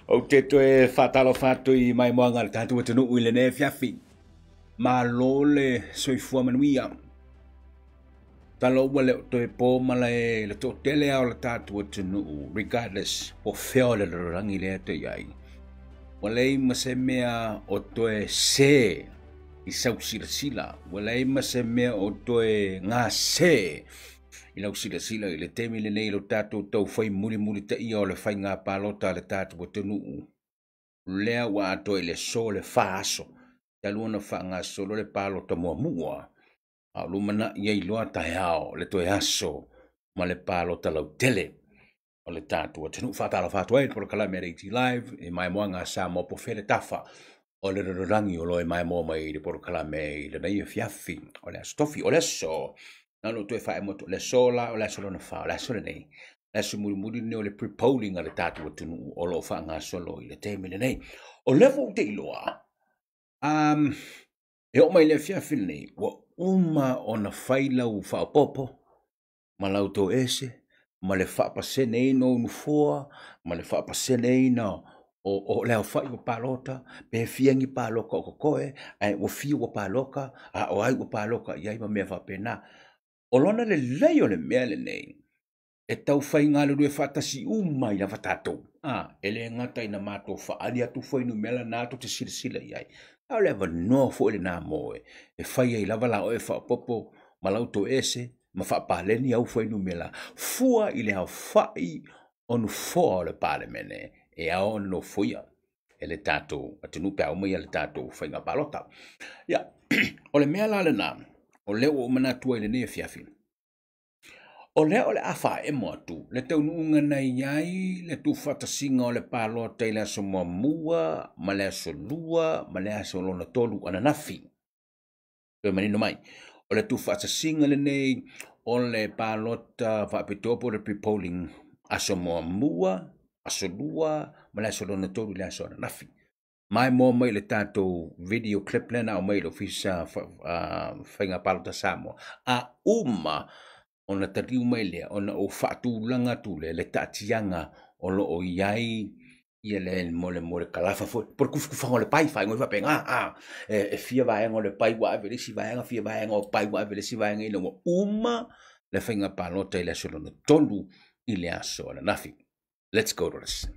O te toe whatalo whatu I mai moanga le tātua tunu ui le ne fiafi. Ma lo le soifua manuia. Talo ua le toe pō mala e le tō tele au le tātua tunu regardless o whio le rangi le te iai. Walei ma se mea o toe se I sau sila. Walei ma se mea o toe ngā se I lau sila I le temi le nei lo tātou tau whai muli te ia o le whai ngā pālota le tātou tunu. Lea wa atoe le so le whaaso. Te luana wha ngā solo le pālota mua. A lumana iei loa tai hao le toe aso ma le pālota lau tele. O le tātou tunu whatala whatua e por kalame reiti live e mai moa ngā sā mo po where tafa. O le rangi o loe mai moa mai le por kalame I le nei fiafi. O le astofi o le so. Nalo toe whae moto le sola o le solo na wha o le solo nei. Le so muri ne o le pre-polling a le tātou tunu o lo wha ngā solo I le teme le nei. O level te iloa. E o mai le fiafi nei. Wa uma o na whailau wha popo. Ma lau tō ese. Ma le whapasene ina o nufoa. Ma le whapasene ina o leo whai o pālota. Pe fiangi pāloka o kokoe. Ai o fiu o pāloka. O ai o pāloka. Iai ma mea whapena. O lona le lei o le mea le nei. E tau whai ngā lue whatasi umai na whatatou. Ele ngata ina mātou whaari atu whai nu mela nātou te sila iai. Au lewa noa fo ele nā moe. E whai ei lava la o e whapopo malauto ese. Ma whapaleni au whai nu mela. Fua I le hau whai onu fua o le pālemene. E ao no fuia. E le tātou. Atinu pe au mai le tātou whai ngā pālota. Ia. O le mea la le nā. O leo o manatua I le nea fiafi. O leo le awha e moa tu. Le tau nuunga nei iai, le tu whatasinga o le pālota I le aso mua, ma le aso lua, ma le aso lona tolu ananafi. Pea manino mai. O le tu whatasinga le nei, o le pālota whapitopo le pre-polling aso mua, aso lua, ma le aso lona tolu le aso ananafi. Mai mo mai le tātou video clip lena o mai lo fisa whainga pālota Samoa. A uma ona tariu mai lea, ona o whaatūlanga tūle, le tātianga o lo o iai, ia le mole kalafa fo. Por kufukufa o le pai, whai ngoi wapenga, e fia vaenga o le pai wa avelesi vaenga, fia vaenga o pai wa avelesi vaenga ina wa uma, le whainga pālota I le aso lona tolu, I le aso ana nafi. Let's go to this.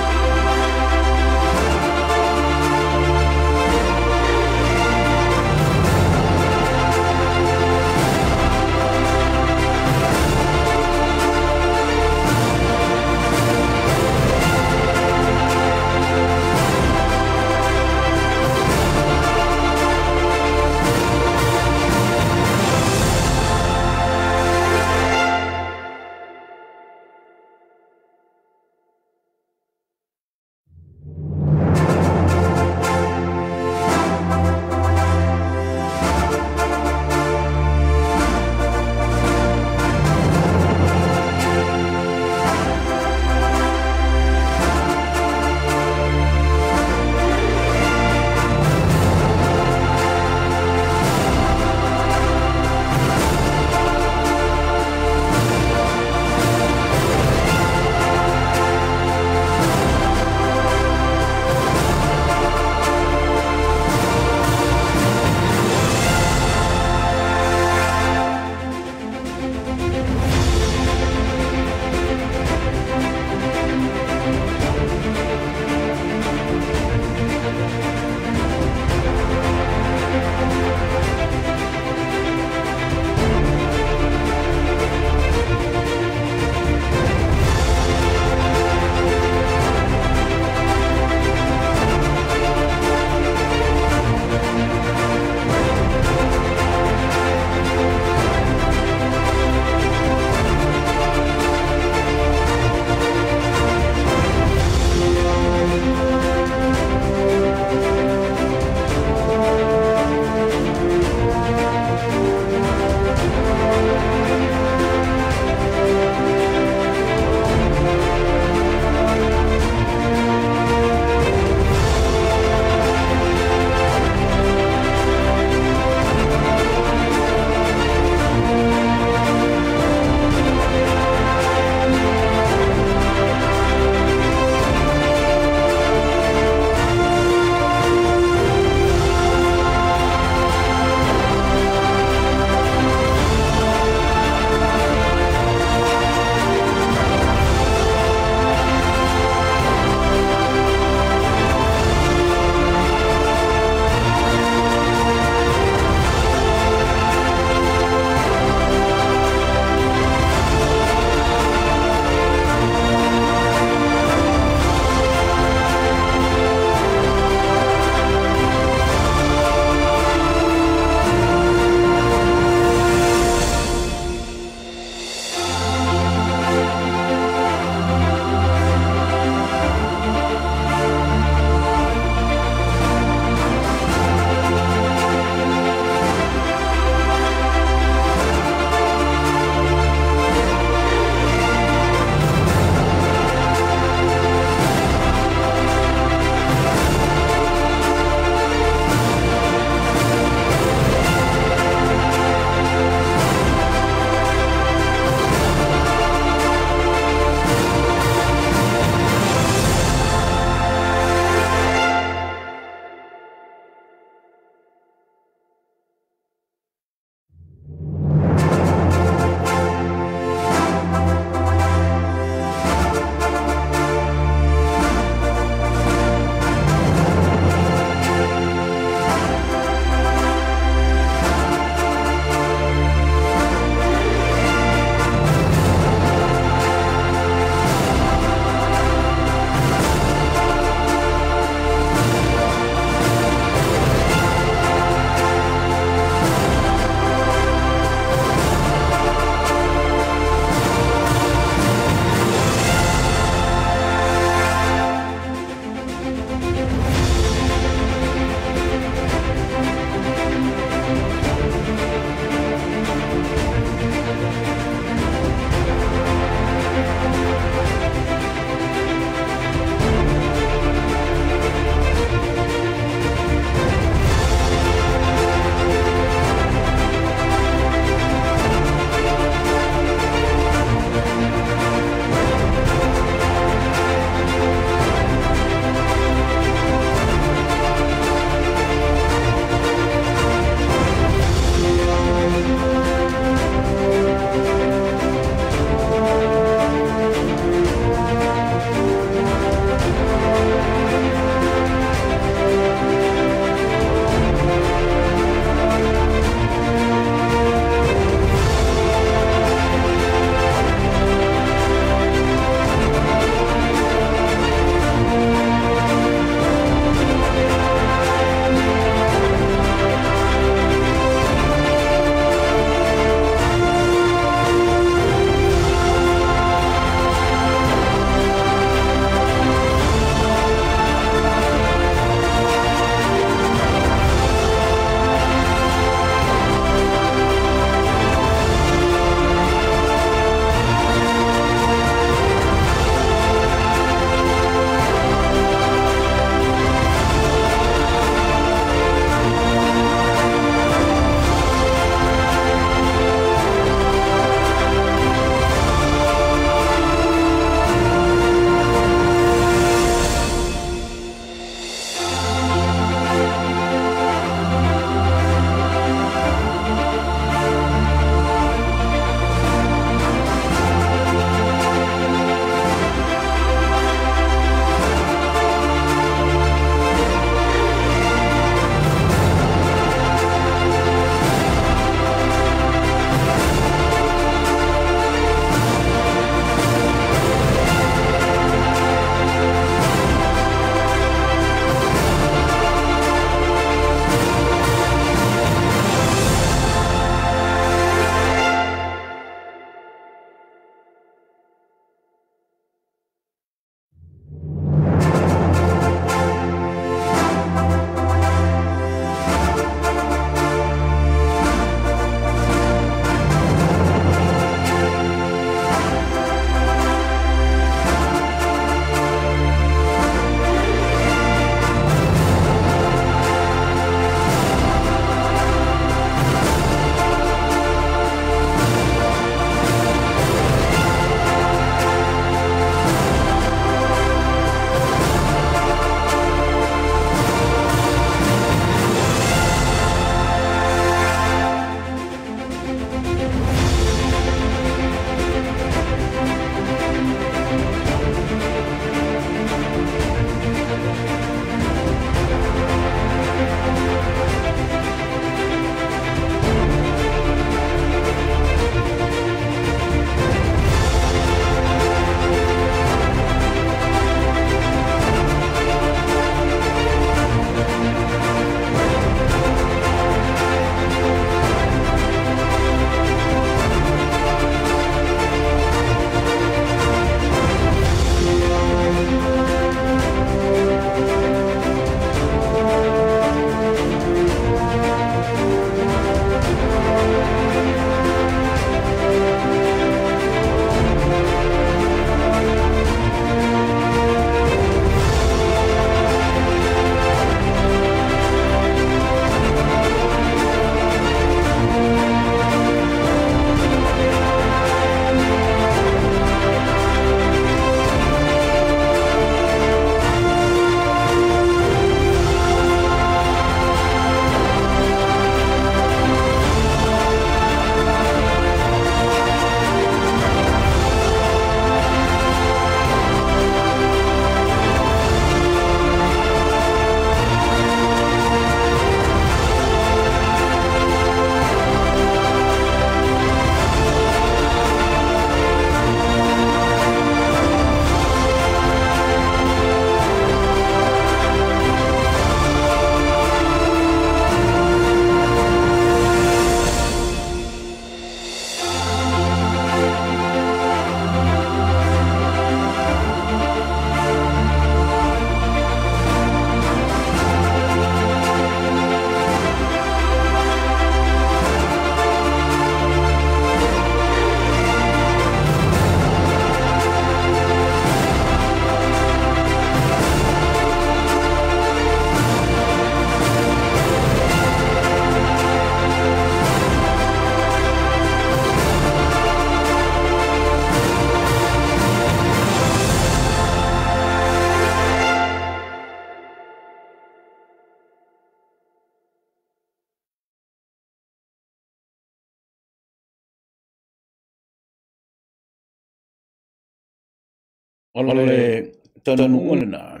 Ole tonu na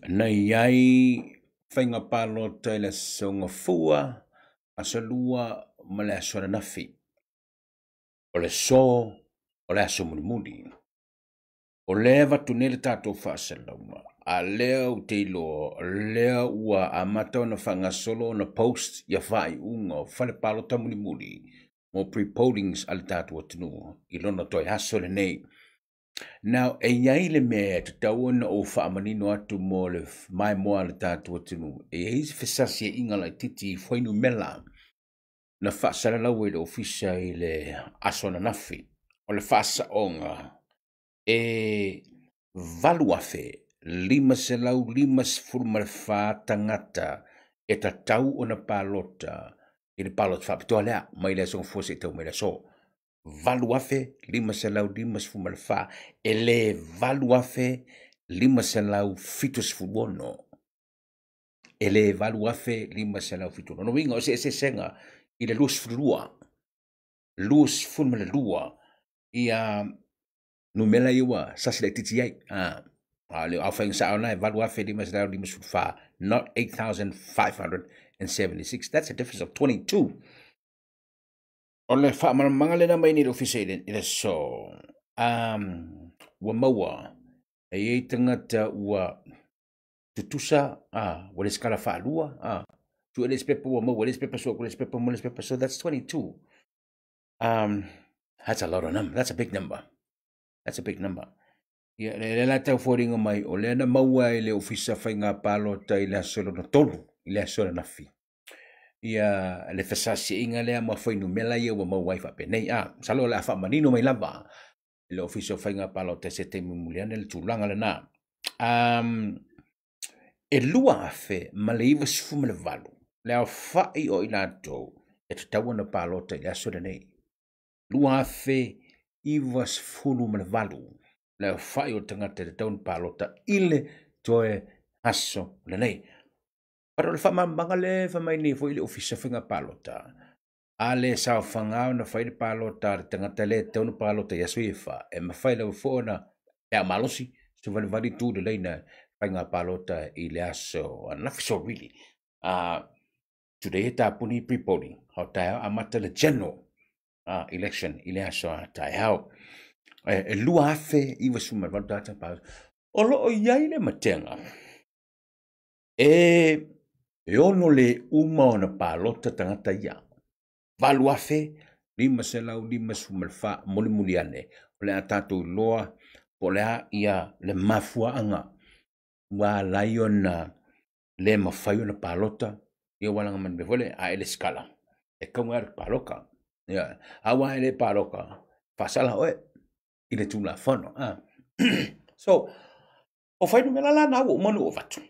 na iai whainga palo taile songa fua asalua ma le asona nafi. O le so, o le aso muni. O lea watu nele tātou whaasalaunga. A lea u te ilo, lea ua a matau na whangasolo na post ia whai unga o whale palo ta muni. Mo pre-pollings al tātou atunu. Ilona toi aso le nei. Now, e iai le mea te tauana o whaamanino atu mo le mai moa le tātou atunu. E eisi whesasi e inga lai titi whainu mela. Na whaasara lau e le ofisa i le asona nafi. O le whaasa onga. E valuafe, lima se lau lima se furumare wha tangata e ta tau o na palota. I le palota whapitoa lea, mai lea songa fose e tau mai lea so. Valuafe, lima se lau lima se furumare wha. E le valuafe, lima se lau fitu se furuono. E le valuafe, lima se lau fitu. No winga o se senga. I le lus furua, lus furumare lua, ia numela iwa, sasi le titi ai. Le au whainga sa aunai, valuafe lima se lau lima se furufa, not 8,576. That's a difference of 22. O le whaamanga le na mai ni le ofisa i le so. Ua maua, e ei tangata ua tutusa, wale skala whaalua, to les pepa mo les pepa so les pepa mo les pepa so that's 22. That's a lot of number. That's a big number. That's a big number. Yeah, le la tau foringa mai o le na maua le ofisa whainga palo tai le solo na tolu i le solo na fi. Ia le fasasi inga le ma whainu mela ia wa maua i whape nei salo la wha manino mai lava le ofisa whainga palo tai se te muliane le tūlanga le na. E lua afe ma le iwa sifu ma le valu. Le au whai o inato e te tawana palota i aso nei. Lua afe iwa sifuru ma le valu. Le au whai o tangata te tawana palota ile toe aso le nei. Para le whamambanga le whamaini fo ile ofisa whinga palota. A le sao whangau na whaile palota le tangata le tawana palota i aso i wha. E ma whaile o fōna e a malosi se vale vali tū de leina whainga palota i le aso. Enough so really. Today ta puni pre-polling. How tayo amata le general election i le aso tayo. E lua afe iwa suma wal data pa. Olo o iai le matenga. E ono le uma o na palota tangata ia. Valu afe lima se lau lima suma fa muli muli ane. O le atatu loa po lea ia le mafua anga. Wa laiona le mawhaio na palota. Ia walanga man bevole a ele skala. E kaunga paloka. Ia awa ele paloka. Fasala oe. Ile tula whano. So, o whainu mela la na o manu o watu.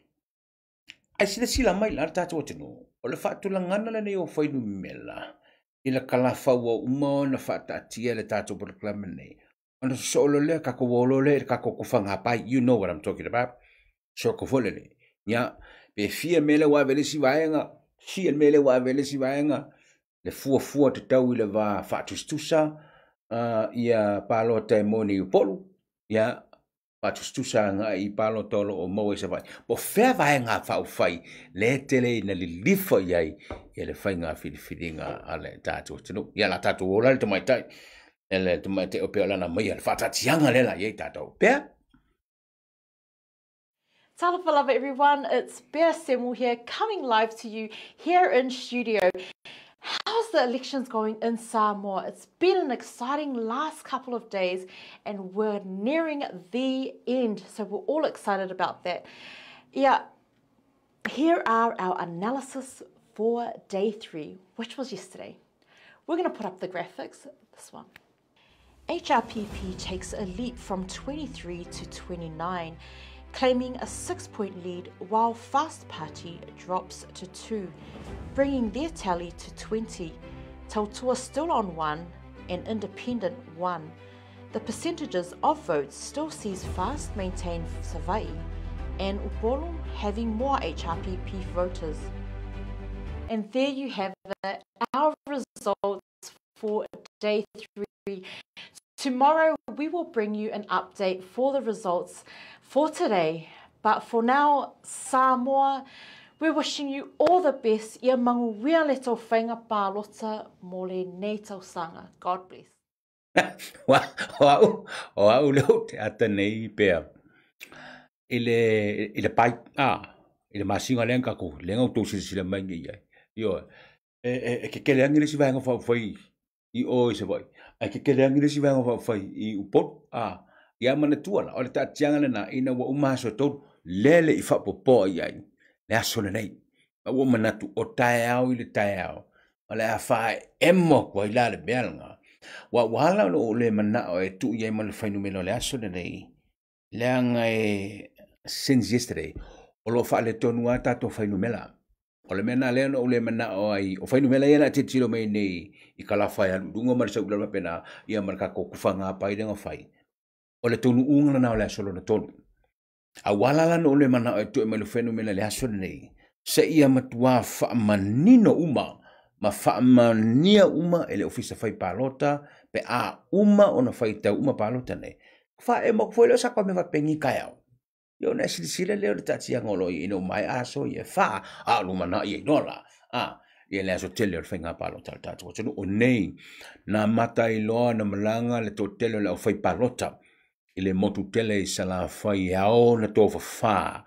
Ai sila mai la tatu o tenu. O le whatu la ngana le nei o whainu mela. Ila kalafa ua uma na whata atia le tatu por klama nei. Ona solo le kako wolo le kako kufanga pai. You know what I'm talking about. So ko fole le. Nya pe fia mele wa velesi vaenga. Fia mele wa velesi vaenga. Le fua te tau ile va fatustusa. Ia palo te moni upolu. Ia fatustusa nga I palo tolo o moe se vai. Po fea vaenga fau fai. Le tele na li lifa iai. Ia le fai nga filifilinga ale tatu. Ia la tatu ola le tamai tai. Ele tamai te opea lana mai. Le fatatianga lela iei tatu. Pea? Talofa lava everyone, it's Bea Semu here, coming live to you here in studio. How's the elections going in Samoa? It's been an exciting last couple of days and we're nearing the end, so we're all excited about that. Yeah, here are our analysis for day 3, which was yesterday. We're going to put up the graphics, this one. HRPP takes a leap from 23 to 29. Claiming a 6-point lead while Fast Party drops to 2, bringing their tally to 20. Tautua still on 1 and Independent 1. The percentages of votes still sees Fast maintain Savai and Upolu having more HRPP voters. And there you have it, our results for day 3. Tomorrow, we will bring you an update for the results for today. But for now, Samoa, we're wishing you all the best. Ia manguia le tau whainga pālota mo le nei tausanga. God bless. O au leo te ata nei pea. Ile pai, ile masinga lenga ko, lenga utou sila maingi iai. Yo, ke leangi le si vaenga whai, I o se vai. Ke leangi le si vaenga whai, I upot, ia mana tuala, o le ta tianga le na, ina wa umaso tau, lele I whapopo iai, le aso le nei. Ma ua manatu, o tae au ile tae au, ma le a whae emo kwa ila le bealanga. Wa wala o le mana o e tu iai ma le whainu melo le aso le nei, leanga since yesterday, o lo wha le tonu a tato whainu mela. O le mena lea no le mana o ai, o whainu mela iana te tiro mei nei, I kalawhai anu, dunga marisa ulala pena, ia maraka ko kufanga pai renga whai. O le tonu unga na o le aso lo na tonu. A walala no le mana o e tu e malu whainu mela le aso le nei, se ia matua wha manino uma, ma wha mania uma e le ofisa whai palota, pe a uma o na whai tau uma palota nei. Wha e mok fwoi leo sakwa me wa pengi kai au. Yo na silisile leo le tati angolo I ino mai aso I e wha, lumana I e nola. I le aso tele o whainga palota le tatu. Wachonu o nei, na mata I loa na malanga le to tele le o whai palota. I le motu tele I sala whai ao na tō wha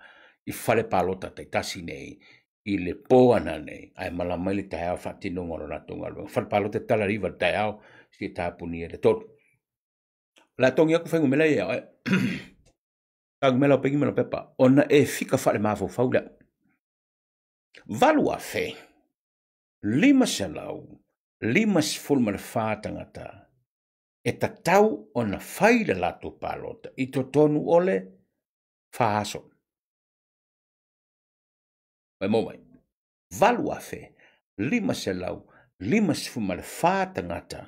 I whale palota te tasi nei. I le poana nei. Ai malamai le tae au whatino ngoro na tonga lua. Whale palota tala riva tae au, si tāpuni e le totu. La tongi aku whaingu mele ia, Tagu mela o pengi mela pepa. Ona e fika whale mafo faula. Valua fe. 5 selau. 5 sefulu le whātangata. E tatau ona whaile lato palota. I to tonu ole whaaso. Mai momai. Valua fe. 5 selau. 5 sefulu le whātangata.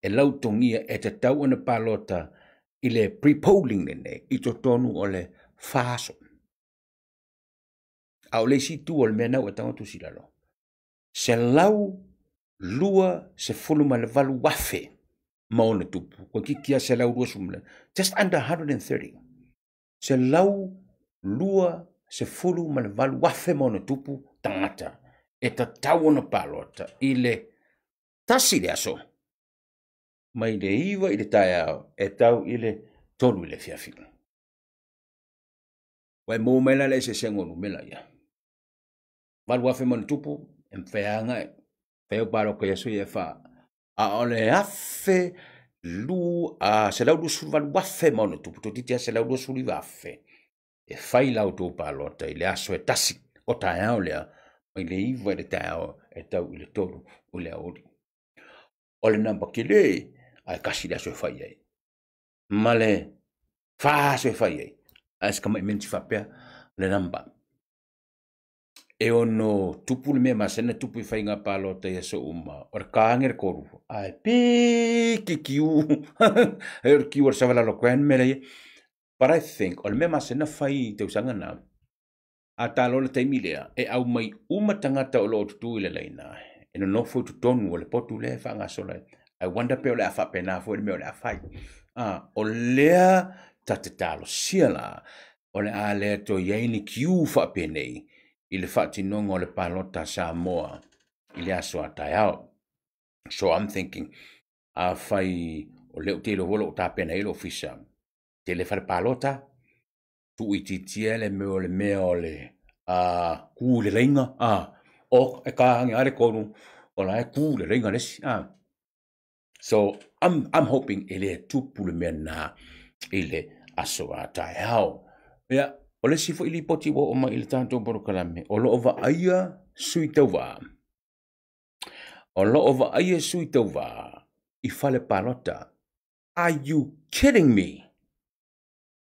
E lautongia e tatau ona palota. I le pre-polling nene, I to tonu o le whaaso. A o le si tu o le mea nau e tangatu silalo. Se lau lua se fulu ma le valu wafe maona tupu. Kwa kikia se lau lua sumle. Just under 130. Se lau lua se fulu ma le valu wafe maona tupu tangata. E ta tau ona palota. I le tasi le aso. Mai le iwa I le tae au, e tau I le tolu I le fiafina. Wai mō mela le se sengonu mela ia. Walu wafe manu tupu, em wheanga e, wheo paro ka yasu I e wha. A ole afe lu, se lau lusu walu wafe manu tupu, to titia se lau lusu li wafe. E whai lau tō palota I le aso e tasi, o tae au lea, mai le iwa I le tae au, e tau I le tolu, o le aori. Ole namba ki le, ai kasi le aso e whai ai. Male, whaaso e whai ai. As kama I menti whapea, le namba. E ono tupu le mea masena tupu I whai ngā palota I aso uma. Ora kāngere koru. Ai piki kiu. E ora kiu ora savala lo kwen mele ye. But I think, o le mea masena whai te usanga nā. A tālo le taimilea, e au mai uma tangata o lo tutu I le leina. E no nofo tutonu o le potu le whanga solai. I wonder pe o le a whapena fo e me o le a whai. O lea tatetalo siala. O le a lea to yeini kiu whapenei. I le whatinonga o le palota Samoa. I le aso a tai au. So I'm thinking, a whai o leo te lo holo o tāpena ilo fisa. Te le whare palota. Tu I titia le mea o le kū le reinga. O e kāhangi are konu. O la e kū le reinga lesi. So I'm hoping ele tupu le mea na ele aso a tai au. Yeah, o le sifo ili poti wo o ma ili tanto boro kalame. O lo ova aia sui tau wa. O lo ova aia sui tau wa. I fale palota. Are you kidding me?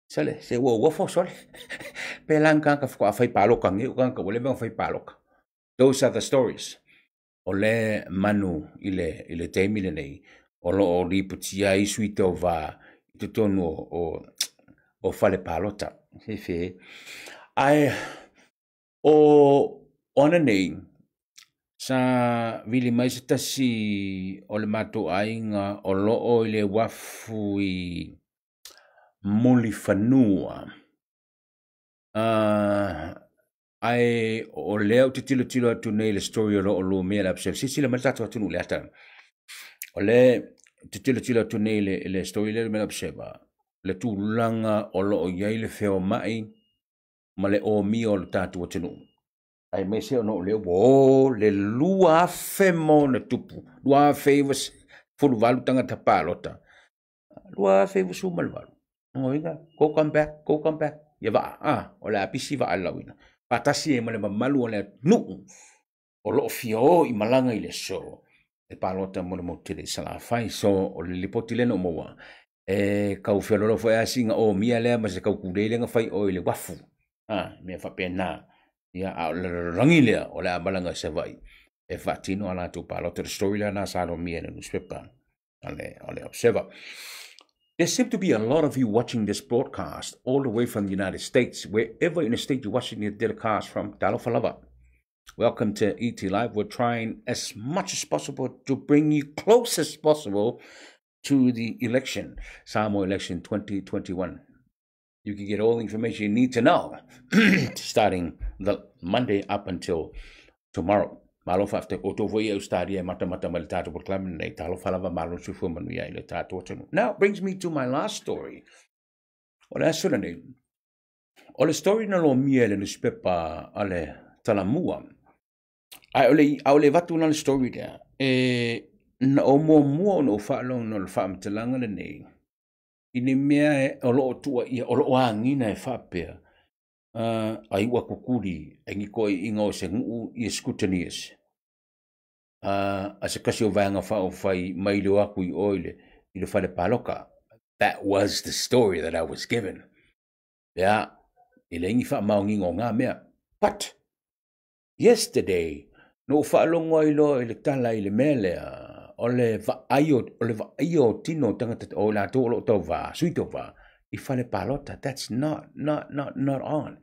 Sale, se wo wafo sole. Pelang ka fai fai paloka nge ka wole bang fai paloka. Those are the stories. O le manu ile teimi le nei. O lo o li putia I sui tau wa. I tutonu o fale palota. Ai, o ona nei, Sa vili mai se tasi o le matou ainga o loo I le wafu I moli fanua. Ai o leo te tilo atu nei le story o lo mea la psef. Sisi le matatu atu le ata. O le te tilo atu nei le story le mea la pseba. Le tūlanga o lo o iai le feo mai ma le o mi o le tatu atinu. Ai me se ono le le lua fe mo na tupu. Lua fe was fulu valu tanga tapalota. Lua fe was umalvalu. Ngoinga, go come back. Ya va, o le apisi va alawina. Patasi e male malu o le nu. O lo fio I malanga I le so. E palota mo le motile sala fai so o le lipoti le no moa. E kau whialolo fo e asinga o mia lea ma se kau kurele nga fai o I le wafu. Mea fa pena. Ia a le rangi lea o le amalanga se vai. E fatino ala tu palota le story lea na sa lo mia le newspaper. Ale observer. There seem to be a lot of you watching this broadcast all the way from the United States. Wherever in the state you're watching the telecast from, talo falava. Welcome to ET Live. We're trying as much as possible to bring you close as possible to the election, Samoa election 2021. You can get all the information you need to know starting the Monday up until tomorrow. Malo fafte oto voi eustaria mata mal tato proclaim nei talo falava malo sufu manuia ile tato tenu. Now brings me to my last story. Ole asurane. Ole story na lo miele no spepa ale talamua. Ai ole vatu na story there. Na o mo no falo no fam telanga le nei. Ini mea o lo tua ia o lo angina e fapea. Ai wa kukuri engi koi ingo se ngu I scrutinius. A se kasi o vanga fa o fai mai lo aku I oile I le fale paloka. That was the story that I was given. Yeah, ile ingi fa maungingo nga mea. But yesterday no fa longo ilo ile tala ile mele ole va ayo tino tangata o la to lo to va suito va I fale palota. That's not on.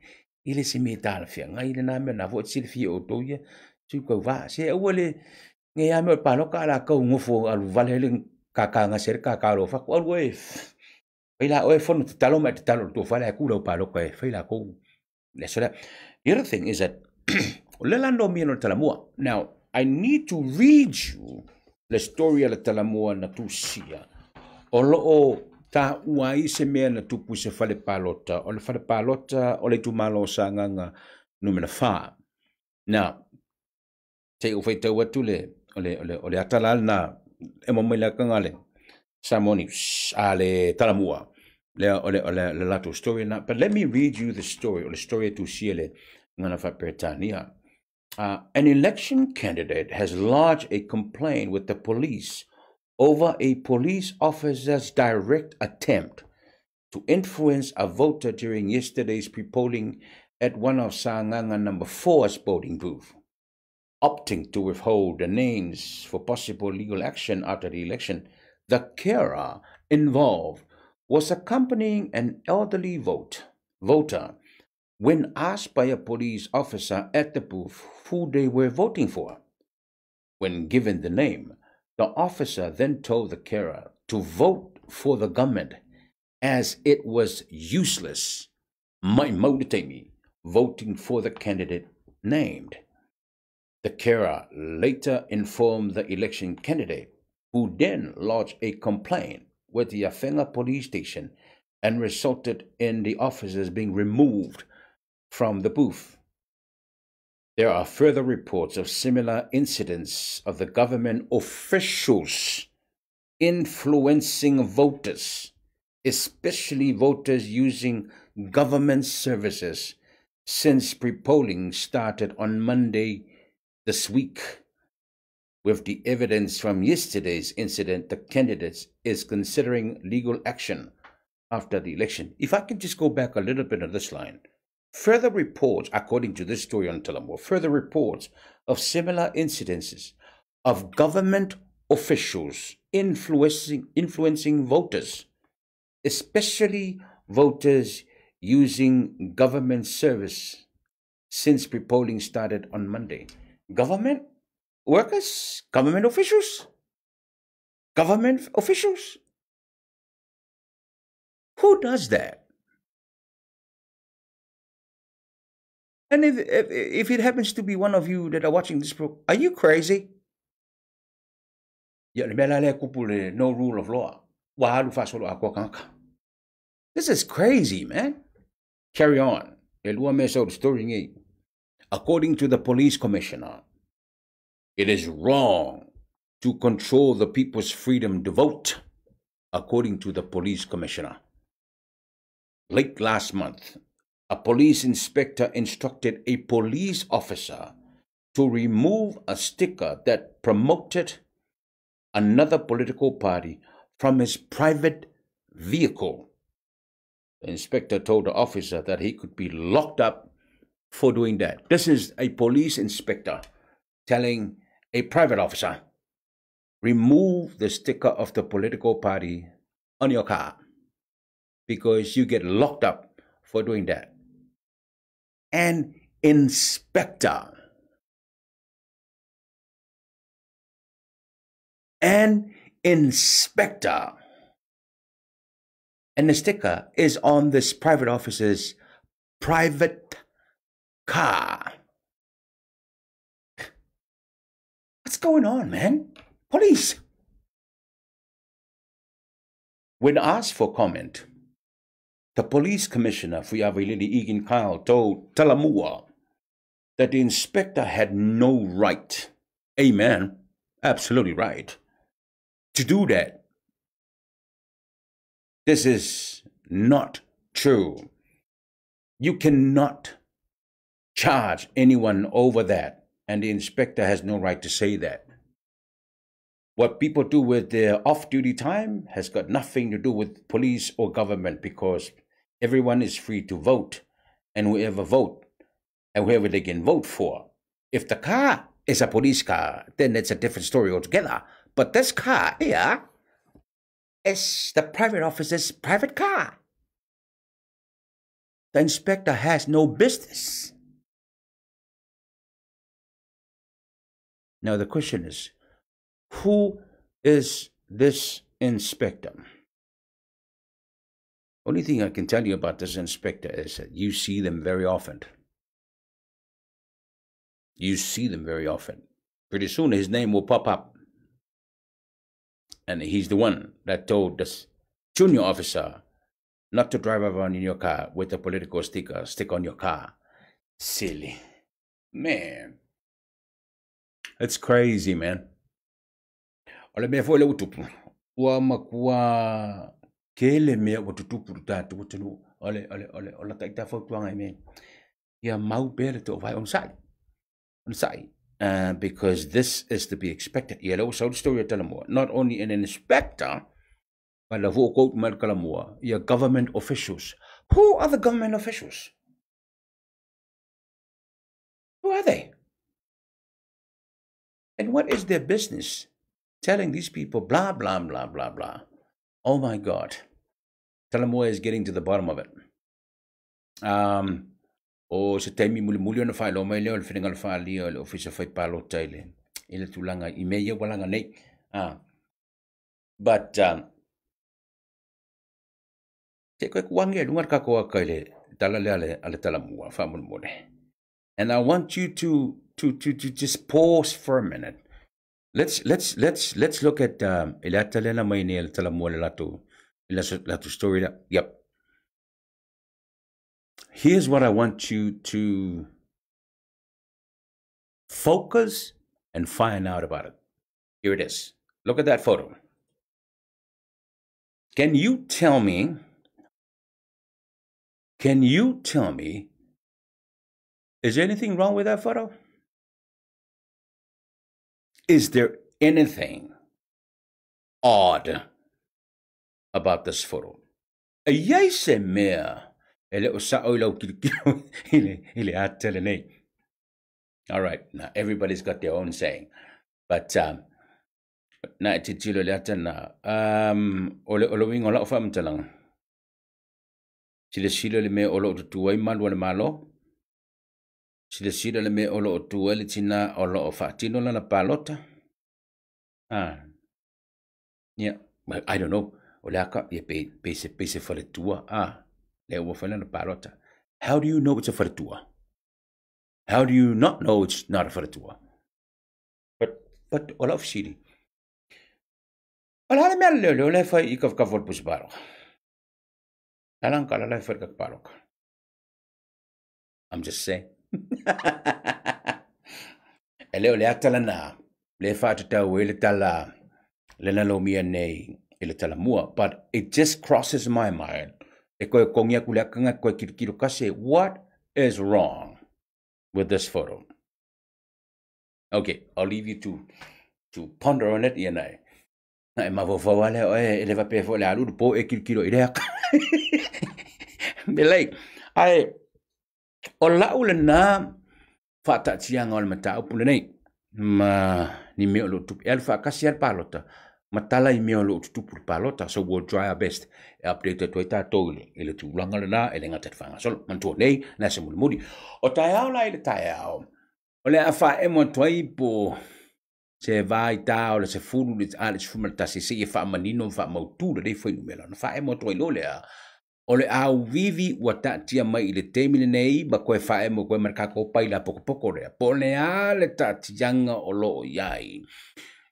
Ile se me tala fia nga ile na me na vo silfi o toye su ko va se ole nge ya me paloka la ko ngofo al valele kaka nga ser kaka lo fa ko we ila o fo no talo me talo to fale ku lo paloka e fa ila ko le sola. The other thing is that lelando mi no talamua. Now I need to read you the story of the talamua na tusia o lo ta uai se mea na tupu se fale palota o le fale palota o le tumalo sa nganga numena fa. Now te o fai tau atu ole atalal na e mamela kangale samoni ale talamua le ole lato story na. But let me read you the story or the story to siele ngana fa Britania. An election candidate has lodged a complaint with the police over a police officer's direct attempt to influence a voter during yesterday's pre-polling at one of Sanganga number 4's voting booth. Opting to withhold the names for possible legal action after the election, the carer involved was accompanying an elderly voter when asked by a police officer at the booth who they were voting for. When given the name, the officer then told the carer to vote for the government as it was useless, voting for the candidate named. The carer later informed the election candidate, who then lodged a complaint with the Afenga police station and resulted in the officers being removed from the booth. There are further reports of similar incidents of the government officials influencing voters, especially voters using government services, since pre-polling started on Monday this week. With the evidence from yesterday's incident, the candidate is considering legal action after the election. If I can just go back a little bit on this line. Further reports, according to this story on Talamua, further reports of similar incidences of government officials influencing voters, especially voters using government service since pre-polling started on Monday. Government workers, government officials. Government officials. Who does that? And if it happens to be one of you that are watching this program, are you crazy? No rule of law. This is crazy, man. Carry on. According to the police commissioner, it is wrong to control the people's freedom to vote, according to the police commissioner. Late last month, a police inspector instructed a police officer to remove a sticker that promoted another political party from his private vehicle. The inspector told the officer that he could be locked up for doing that. This is a police inspector telling a private officer, remove the sticker of the political party on your car because you get locked up for doing that. An inspector. An inspector. And the sticker is on this private officer's private car. What's going on, man? Police. When asked for comment, the police commissioner, Fuyavilili Egan Kyle, told Talamua that the inspector had no right, amen, absolutely right, to do that. This is not true. You cannot charge anyone over that, and the inspector has no right to say that. What people do with their off-duty time has got nothing to do with police or government, because everyone is free to vote, and whoever vote, and whoever they can vote for. If the car is a police car, then it's a different story altogether. But this car here is the private officer's private car. The inspector has no business. Now the question is, who is this inspector? Only thing I can tell you about this inspector is that you see them very often. You see them very often. Pretty soon his name will pop up. And he's the one that told this junior officer not to drive around in your car with a political sticker stick on your car. Silly. Man. It's crazy, man. Ole me foi le utupu. Wa makua kele me o tutupu tatu wutunu. Ole taita fo tuanga me. Ya mau bele to vai on side. On side. Because this is to be expected. Yellow so the story tell more. Not only an inspector, but the whole quote Malcalamore, your government officials. Who are the government officials? Who are they? And what is their business telling these people blah, blah, blah, blah, blah? Oh my God. Talamua is getting to the bottom of it. O se taimi muli na whaelo mai leo le whenenga le whaali le ofisa whai palo taile. Ile tulanga I meia walanga nei. But te koe kuangi lungar kakoa kaile tala le ale Talamua whamulmone. And I want you to just pause for a minute. Let's look at ilata le na mai ni le Talamua le latu story. Yep. Here's what I want you to focus and find out about it. Here it is. Look at that photo. Can you tell me, is there anything wrong with that photo? Is there anything odd about this photo? Ayay mea. All right, now everybody's got their own saying, but na titilo latan na olowing ola fam talang sila le me olo tuway malo Sila le me o lo o tua le tina o lo o whaatino lana palota. Yeah, I don't know. O le aka, ia pese whaletua. Le ua whalana palota. How do you know it's a whaletua? How do you not know it's not a whaletua? But o la ofisiri. O la mea leo le whai I ka whakawhol pusi paro. Talang ka la le whai ka paro. I'm just saying. E leo le atala na. Le whaatutau e le tala. Le nalo mia nei. E le tala mua. But it just crosses my mind. E koe kongia kuleakanga koe kirikiro kase. What is wrong with this photo? Okay, I'll leave you to ponder on it. Ianai. E mawawawale o e le wapefo le alu po e kirikiro I rea. Belai. Ai. O lau le nā whaatatianga o le matau pule nei. Ma ni mea lo tupu. E alfa kasi al palota. Matala I mea lo tupu palota. So we'll try our best. E update to ita tole. E le tūlanga le nā. E le ngata whanga solo. Mantua nei. Nasa muli muli. O tai au lai le tai au. O le a wha e mo tuai po se vai ta o le se fulu le ale se fumata se se e wha manino wha mautura dei whainu mela. Na wha e mo tuai lo le a. O le au vivi ua tatia mai I le temile nei ma koe whae mo koe markako pai la poko rea. Po le a le tatianga o loo iai.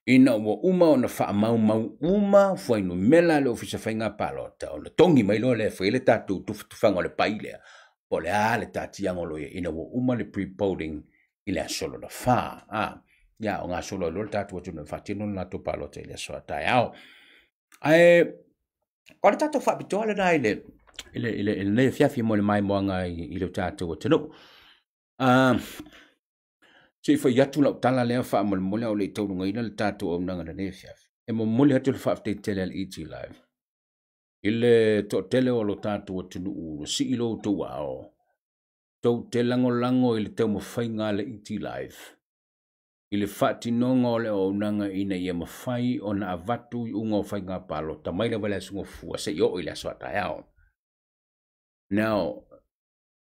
Ina ua uma o na wha mau uma whainu mela le ofisa whainga palota. O le tongi mai lo le whaile tatu tufanga o le pai lea. Po le a le tatianga o lo ia. Ina ua uma le pre-polling I le asolo la wha. Ia o ngā solo lo le tatu atu na whatino na to palota I le soa tai au. O le tatu whapitoa le nai le le fiafi mo le mai moanga I le tātou atanu. Se I whaiatu lau tala lea wha mo le mole au le taurunga ina le tātou au nanga le fiafi. E mo mole atu le whaafte tele al ET Live. I le to tele o lo tātou atanu u si ilo tau ao. Tau te lango I le tau mawhainga le ET Live. I le whaati nonga o le au nanga ina I mawhai o na avatu I unga o whainga palo. Ta maila wale asunga fua se I o le aswa tai au. Now,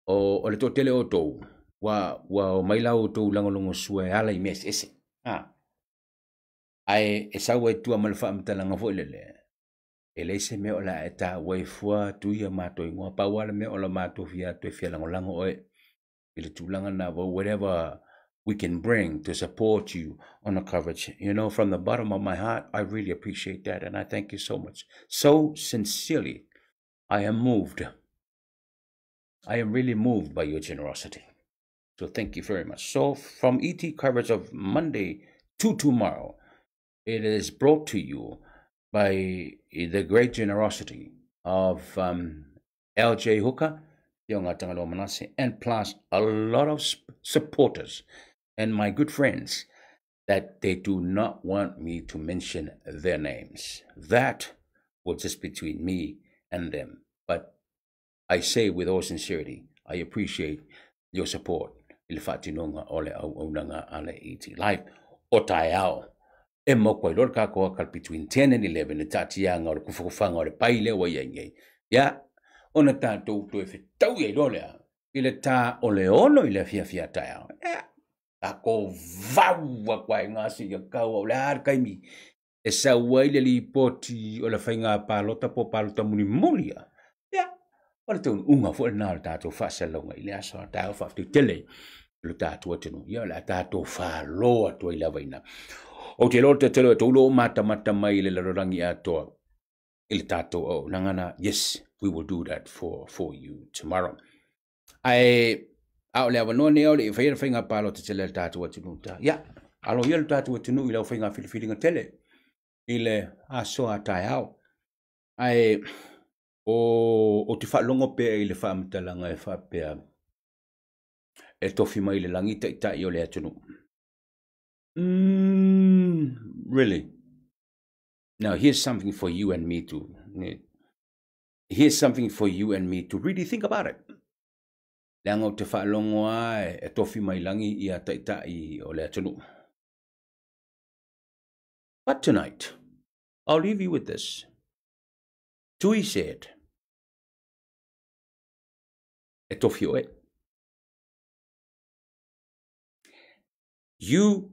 o le tōtele o tōu, wa o maila o tōu langolongo sua e ala I mes ese. Ai, e sawa e tua malwha amtalanga fo ilele. E leise me o la e tā waifua tuia mātou ingoa pawala me o la mātou fia tue fia langolango oe. I le tūlanga na whatever we can bring to support you on the coverage. You know, from the bottom of my heart, I really appreciate that. And I thank you so much. So sincerely, I am moved. I am really moved by your generosity. So thank you very much. So from ET coverage of Monday to tomorrow, it is brought to you by the great generosity of LJ Hooker, and plus a lot of supporters and my good friends that they do not want me to mention their names. That will just be between me and them. But I say with all sincerity, I appreciate your support. Il whatinonga ole au aunanga ale ET Live. O tai au. E mo koe lor ka koa kal between 10 and 11. E tatianga o le kufukufanga o le paile wa iengei. Ya, ona tātou to e whetau e lolea. I le tā o le ono I le fia tai au. Ya, a ko vau a kwa ngasi ya kau o le arkaimi. E sa waile li poti o le whainga palota po palota muni mulia. Ya, o le tau unga fo le nā le tātou whasalonga I le aso tātou whaftu tele. Le tātou atinu. Ya, le tātou whaloa to I la waina. O te lor te telo e tolo mata mai le larangi atoa. I le tātou o nangana. Yes, we will do that for you tomorrow. Ai, au le awanoa ne au le whaira whainga palo te tele le tātou atinu. Ya, alo ia le tātou atinu I lau whainga whiliwhilinga tele. I le aso a tai au. Ai, o te whaalongo pēr I le whaamatalanga e whapea. E tofi mai le langita I tai o le atinu. Really? Now, here's something for you and me to... Here's something for you and me to really think about it. Leanga o te whaalongo ai e tofi mai langi I a tai o le atunu. But tonight, I'll leave you with this. Tui said, e tofi o e. You,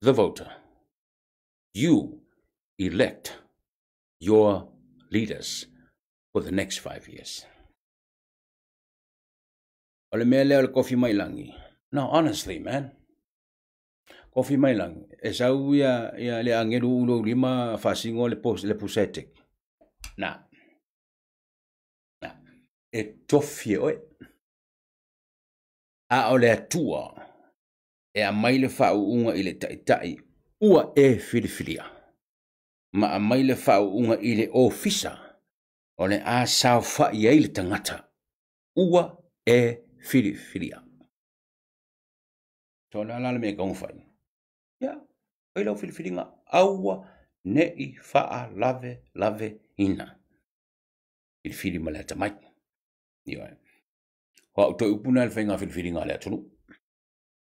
the voter, you elect your leaders for the next 5 years. Ole mele ole kofi mailangi. No, honestly, man. Kofi mailangi. E sau ia le angelu ulo lima fasingo le pusetek. Na. E tofi oe. A ole atua. E a maile fau unga ile tai. Ua e filifilia. Ma a maile fau unga ile ofisa. Ole a sao fa ia ile tangata. Ua e filifilia. So na la me kong fai. Ya. Ai lau filifilinga. Aua nei faa lave ina. Filifili ma le tamai. Ia. Ho to upuna le fainga filifilinga le atunu.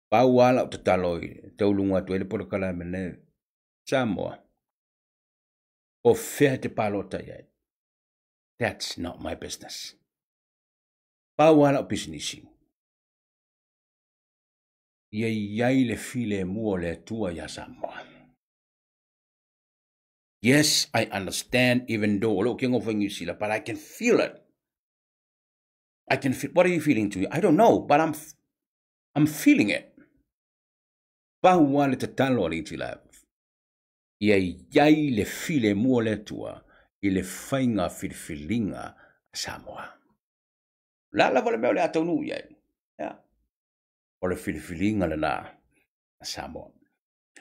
Pau ala o te taloi, te ulunga tu ele porokala mene Samoa. O fea te palota iai. That's not my business. Pau ala o pisinisi. Iai le file mua le tua ya Samoa. Yes, I understand, even though, look, but I can feel it. I can feel, what are you feeling to you? I don't know, but I'm feeling it. Pau ala te talori tila. Iai le file mua le tua, I le fainga filifilinga Samoa. La vole meo le atonu iai. Ya. O le filifilinga le na Samoa.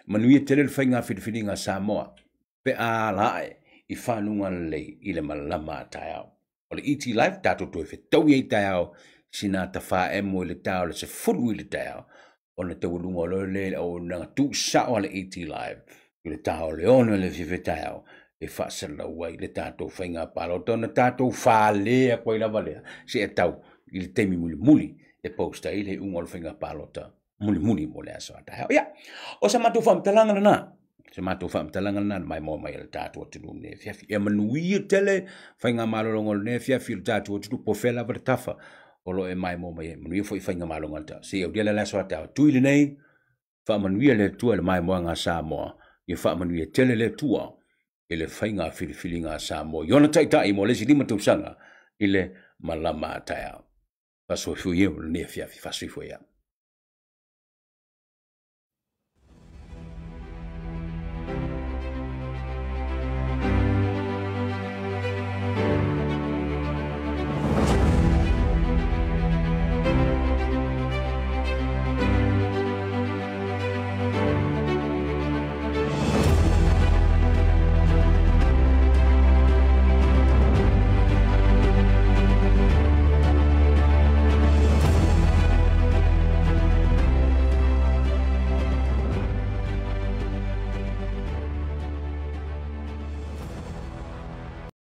Manuia tele le fainga filifilinga Samoa. Pe a lae I whanunga le I le malama taiao. O le iti live tato to e tau iei taiao sina ta wha emo I le tau le se fulu I le taiao. O le tau lunga le o nanga tu sao le iti live. I le tau le ono le fife taiao. E whaasala wai le tato whainga palo. Tona tato wha lea kwa ila valea. Se e tau I le temi muli e posta I le unga le whainga palo ta. Muli mo le aso taiao. Ya. O sa matu whamtalanga na. Se matou whamtalanga na mai mo mai le tātua tunu ne fiafi. E manuia tele whainga malolongo ne fiafi le tātua tunu po whela wa tafa. Olo e mai mo mai manuia fo I whainga malolongo ta. Se au diala laso atao. Tui le nei, wha manuia le tua le mai moa ngā Samoa. I wha manuia tele le tua. I le whainga filifili ngā Samoa. Iona taitai mo le si lima tausanga. I le malama atao. Fasoi fui eu le ne fiafi. Fasoi fui ia.